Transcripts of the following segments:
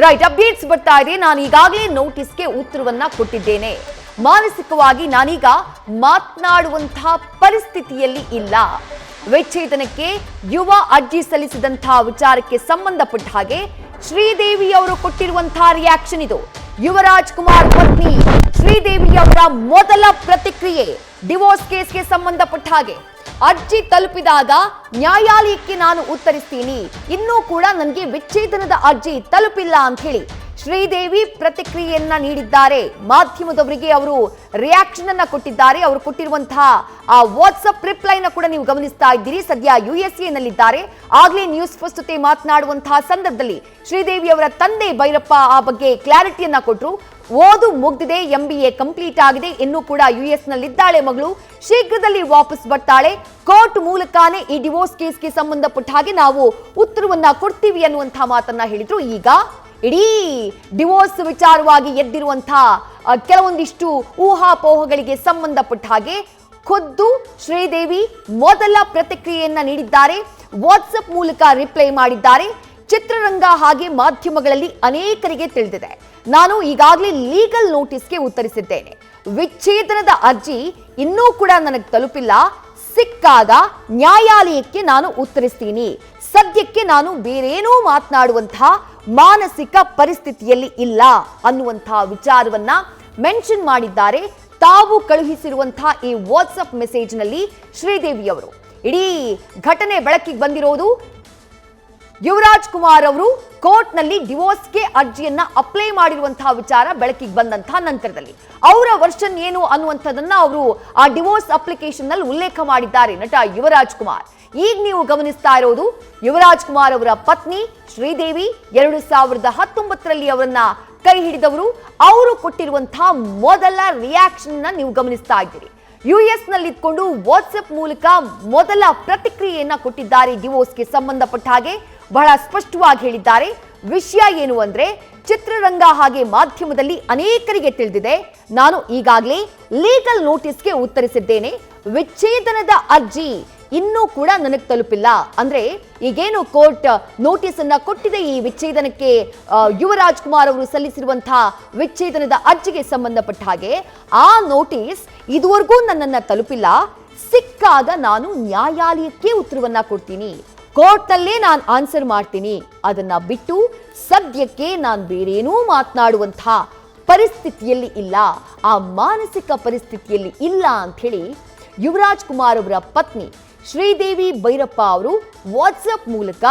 Right, updates ಬರ್ತಾ ಇದೆ. ನಾನು ಈಗಾಗಲೇ ನೋಟಿಸ್ಗೆ ಉತ್ತರವನ್ನ ಕೊಟ್ಟಿದ್ದೇನೆ. ಮಾನಸಿಕವಾಗಿ ನಾನೀಗ ಮಾತನಾಡುವಂತಹ ಪರಿಸ್ಥಿತಿಯಲ್ಲಿ ಇಲ್ಲ. ವಿಚ್ಛೇದನಕ್ಕೆ ಯುವ ಅರ್ಜಿ ಸಲ್ಲಿಸಿದಂತಹ ವಿಚಾರಕ್ಕೆ ಸಂಬಂಧಪಟ್ಟ ಹಾಗೆ ಶ್ರೀದೇವಿ ಅವರು ಕೊಟ್ಟಿರುವಂತಹ ರಿಯಾಕ್ಷನ್ ಇದು. ಯುವರಾಜ್ ಕುಮಾರ್ ಪತ್ನಿ ಶ್ರೀದೇವಿ ಅವರ ಮೊದಲ ಪ್ರತಿಕ್ರಿಯೆ ಡಿವೋರ್ಸ್ ಕೇಸ್ಗೆ ಸಂಬಂಧಪಟ್ಟ ಹಾಗೆ. ಅರ್ಜಿ ತಲುಪಿದಾಗ ನ್ಯಾಯಾಲಯಕ್ಕೆ ನಾನು ಉತ್ತರಿಸ್ತೀನಿ, ಇನ್ನೂ ಕೂಡ ನನಗೆ ವಿಚ್ಛೇದನದ ಅರ್ಜಿ ತಲುಪಿಲ್ಲ ಅಂತ ಹೇಳಿ ಶ್ರೀದೇವಿ ಪ್ರತಿಕ್ರಿಯೆಯನ್ನ ನೀಡಿದ್ದಾರೆ. ಮಾಧ್ಯಮದವರಿಗೆ ಅವರು ರಿಯಾಕ್ಷನ್ ಅನ್ನ ಕೊಟ್ಟಿದ್ದಾರೆ. ಅವರು ಕೊಟ್ಟಿರುವಂತಹ ಆ ವಾಟ್ಸ್ಆಪ್ ರಿಪ್ಲೈನ ಕೂಡ ನೀವು ಗಮನಿಸ್ತಾ ಇದ್ದೀರಿ. ಸದ್ಯ USA ನಲ್ಲಿದ್ದಾರೆ. ಆಗ್ಲೇ ನ್ಯೂಸ್ ಫಸ್ಟ್ ಜೊತೆ ಮಾತನಾಡುವಂತಹ ಸಂದರ್ಭದಲ್ಲಿ ಶ್ರೀದೇವಿ ಅವರ ತಂದೆ ಭೈರಪ್ಪ ಆ ಬಗ್ಗೆ ಕ್ಲಾರಿಟಿಯನ್ನ ಕೊಟ್ಟರು. ಓದು ಮುಗ್ದಿದೆ, MBA ಕಂಪ್ಲೀಟ್ ಆಗಿದೆ, ಇನ್ನೂ ಕೂಡ US ನಲ್ಲಿದ್ದಾಳೆ ಮಗಳು, ಶೀಘ್ರದಲ್ಲಿ ವಾಪಸ್ ಬರ್ತಾಳೆ. ಕೋರ್ಟ್ ಮೂಲಕನೇ ಈ ಡಿವೋರ್ಸ್ ಕೇಸ್ಗೆ ಸಂಬಂಧಪಟ್ಟ ಹಾಗೆ ನಾವು ಉತ್ತರವನ್ನ ಕೊಡ್ತೀವಿ ಅನ್ನುವಂತಹ ಮಾತನ್ನ ಹೇಳಿದ್ರು. ಈಗ ಇಡೀ ಡಿವೋರ್ಸ್ ವಿಚಾರವಾಗಿ ಎದ್ದಿರುವಂತಹ ಕೆಲವೊಂದಿಷ್ಟು ಊಹಾಪೋಹಗಳಿಗೆ ಸಂಬಂಧಪಟ್ಟ ಹಾಗೆ ಖುದ್ದು ಶ್ರೀದೇವಿ ಮೊದಲ ಪ್ರತಿಕ್ರಿಯೆಯನ್ನ ನೀಡಿದ್ದಾರೆ. ವಾಟ್ಸ್ಆಪ್ ಮೂಲಕ ರಿಪ್ಲೈ ಮಾಡಿದ್ದಾರೆ. ಚಿತ್ರರಂಗ ಹಾಗೆ ಮಾಧ್ಯಮಗಳಲ್ಲಿ ಅನೇಕರಿಗೆ ತಿಳಿದಿದೆ. ನಾನು ಈಗಾಗಲೇ ಲೀಗಲ್ ನೋಟಿಸ್ಗೆ ಉತ್ತರಿಸಿದ್ದೇನೆ. ವಿಚ್ಛೇದನದ ಅರ್ಜಿ ಇನ್ನೂ ಕೂಡ ನನಗೆ ತಲುಪಿಲ್ಲ. ಸಿಕ್ಕಾಗ ನ್ಯಾಯಾಲಯಕ್ಕೆ ನಾನು ಉತ್ತರಿಸ್ತೀನಿ. ಸದ್ಯಕ್ಕೆ ನಾನು ಬೇರೇನೂ ಮಾತನಾಡುವಂತಹ ಮಾನಸಿಕ ಪರಿಸ್ಥಿತಿಯಲ್ಲಿ ಇಲ್ಲ ಅನ್ನುವಂತಹ ವಿಚಾರವನ್ನ ಮೆನ್ಷನ್ ಮಾಡಿದ್ದಾರೆ. ತಾವು ಕಳುಹಿಸಿರುವಂತಹ ಈ ವಾಟ್ಸ್ಆಪ್ ಮೆಸೇಜ್ನಲ್ಲಿ ಶ್ರೀದೇವಿ ಅವರು. ಇಡೀ ಘಟನೆ ಬೆಳಕಿಗೆ ಬಂದಿರೋದು ಯುವರಾಜ್ ಕುಮಾರ್ ಅವರು ಕೋರ್ಟ್ನಲ್ಲಿ ಡಿವೋರ್ಸ್ಗೆ ಅರ್ಜಿಯನ್ನ ಅಪ್ಲೈ ಮಾಡಿರುವಂತಹ ವಿಚಾರ ಬೆಳಕಿಗೆ ಬಂದಂತಹ ನಂತರದಲ್ಲಿ ಅವರ ವರ್ಷನ್ ಏನು ಅನ್ನುವಂಥದ್ದನ್ನ ಅವರು ಆ ಡಿವೋರ್ಸ್ ಅಪ್ಲಿಕೇಶನ್ ನಲ್ಲಿ ಉಲ್ಲೇಖ ಮಾಡಿದ್ದಾರೆ ನಟ ಯುವರಾಜ್ ಕುಮಾರ್. ಈಗ ನೀವು ಗಮನಿಸ್ತಾ ಇರೋದು ಯುವರಾಜ್ ಕುಮಾರ್ ಅವರ ಪತ್ನಿ ಶ್ರೀದೇವಿ 2019ರಲ್ಲಿ ಅವರನ್ನ ಕೈ ಹಿಡಿದವರು. ಅವರು ಕೊಟ್ಟಿರುವಂತಹ ಮೊದಲ ರಿಯಾಕ್ಷನ್ ನೀವು ಗಮನಿಸ್ತಾ ಇದ್ದೀರಿ. US ನಲ್ಲಿದ್ಕೊಂಡು ವಾಟ್ಸ್ಆಪ್ ಮೂಲಕ ಮೊದಲ ಪ್ರತಿಕ್ರಿಯೆಯನ್ನ ಕೊಟ್ಟಿದ್ದಾರೆ. ಡಿವೋರ್ಸ್ಗೆ ಸಂಬಂಧಪಟ್ಟ ಹಾಗೆ ಬಹಳ ಸ್ಪಷ್ಟವಾಗಿ ಹೇಳಿದ್ದಾರೆ. ವಿಷಯ ಏನು ಅಂದ್ರೆ, ಚಿತ್ರರಂಗ ಹಾಗೆ ಮಾಧ್ಯಮದಲ್ಲಿ ಅನೇಕರಿಗೆ ತಿಳಿದಿದೆ. ನಾನು ಈಗಾಗಲೇ ಲೀಗಲ್ ನೋಟಿಸ್ಗೆ ಉತ್ತರಿಸಿದ್ದೇನೆ. ವಿಚ್ಛೇದನದ ಅರ್ಜಿ ಇನ್ನೂ ಕೂಡ ನನಗೆ ತಲುಪಿಲ್ಲ. ಅಂದ್ರೆ ಈಗೇನು ಕೋರ್ಟ್ ನೋಟಿಸ್ ಅನ್ನ ಕೊಟ್ಟಿದೆ ಈ ವಿಚ್ಛೇದನಕ್ಕೆ, ಯುವರಾಜ್ ಕುಮಾರ್ ಅವರು ಸಲ್ಲಿಸಿರುವಂತಹ ವಿಚ್ಛೇದನದ ಅರ್ಜಿಗೆ ಸಂಬಂಧಪಟ್ಟ ಹಾಗೆ ಆ ನೋಟಿಸ್ ಇದುವರೆಗೂ ನನ್ನನ್ನ ತಲುಪಿಲ್ಲ. ಸಿಕ್ಕಾಗ ನಾನು ನ್ಯಾಯಾಲಯಕ್ಕೆ ಉತ್ತರವನ್ನ ಕೊಡ್ತೀನಿ, ಕೋರ್ಟ್ನಲ್ಲೇ ನಾನು ಆನ್ಸರ್ ಮಾಡ್ತೀನಿ. ಅದನ್ನ ಬಿಟ್ಟು ಸದ್ಯಕ್ಕೆ ನಾನು ಬೇರೇನೂ ಮಾತನಾಡುವಂತಹ ಪರಿಸ್ಥಿತಿಯಲ್ಲಿ ಇಲ್ಲ, ಆ ಮಾನಸಿಕ ಪರಿಸ್ಥಿತಿಯಲ್ಲಿ ಇಲ್ಲ ಅಂತ ಹೇಳಿ ಯುವರಾಜ್ ಕುಮಾರ್ ಅವರ ಪತ್ನಿ ಶ್ರೀದೇವಿ ಭೈರಪ್ಪ ಅವರು ವಾಟ್ಸ್ಆಪ್ ಮೂಲಕ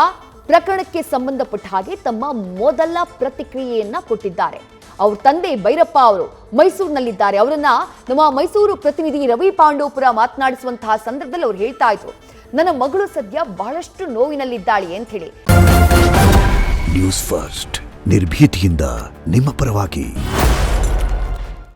ಪ್ರಕರಣಕ್ಕೆ ಸಂಬಂಧಪಟ್ಟ ಹಾಗೆ ತಮ್ಮ ಮೊದಲ ಪ್ರತಿಕ್ರಿಯೆಯನ್ನ ಕೊಟ್ಟಿದ್ದಾರೆ. ಅವ್ರ ತಂದೆ ಭೈರಪ್ಪ ಅವರು ಮೈಸೂರಿನಲ್ಲಿದ್ದಾರೆ. ಅವರನ್ನ ನಮ್ಮ ಮೈಸೂರು ಪ್ರತಿನಿಧಿ ರವಿ ಪಾಂಡೋಪುರ ಮಾತನಾಡಿಸುವಂತಹ ಸಂದರ್ಭದಲ್ಲಿ ಅವ್ರು ಹೇಳ್ತಾ ಇದ್ರು, ನನ್ನ ಮಗಳು ಸದ್ಯ ಬಹಳಷ್ಟು ನೋವಿನಲ್ಲಿದ್ದಾಳೆ ಅಂತ ಹೇಳಿ. ನ್ಯೂಸ್ ಫಸ್ಟ್ ನಿರ್ಭೀತಿಯಿಂದ ನಿಮ್ಮ ಪರವಾಗಿ.